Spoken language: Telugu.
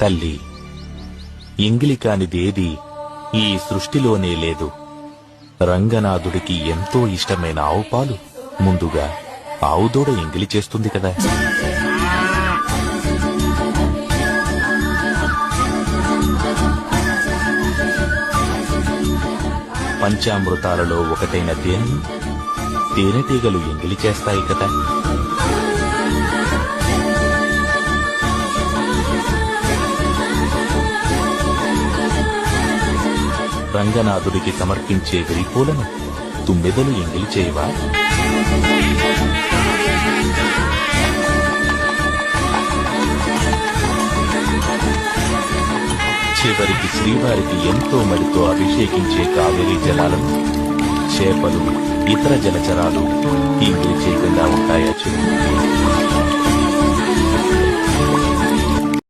తల్లి, ఎంగిలి కానిదేది ఈ సృష్టిలోనే లేదు. రంగనాథుడికి ఎంతో ఇష్టమైన ఆవు పాలు ముందుగా ఆవుదూడ ఎంగిలి చేస్తుంది కదా. పంచామృతాలలో ఒకటైన తేనెను తేనెటీగలు ఎంగిలి చేస్తాయి కదా. రంగనాథుడికి సమర్పించే విరిపూలను తుమ్మెదలు ఎంగిలి చేయవా? చివరికి శ్రీవారికి ఎంతో మడితో అభిషేకించే కావేరీ జలాలను చేపలు, ఇతర జలచరాలు ఎంగిలి చేయకుండా ఉంటాయా?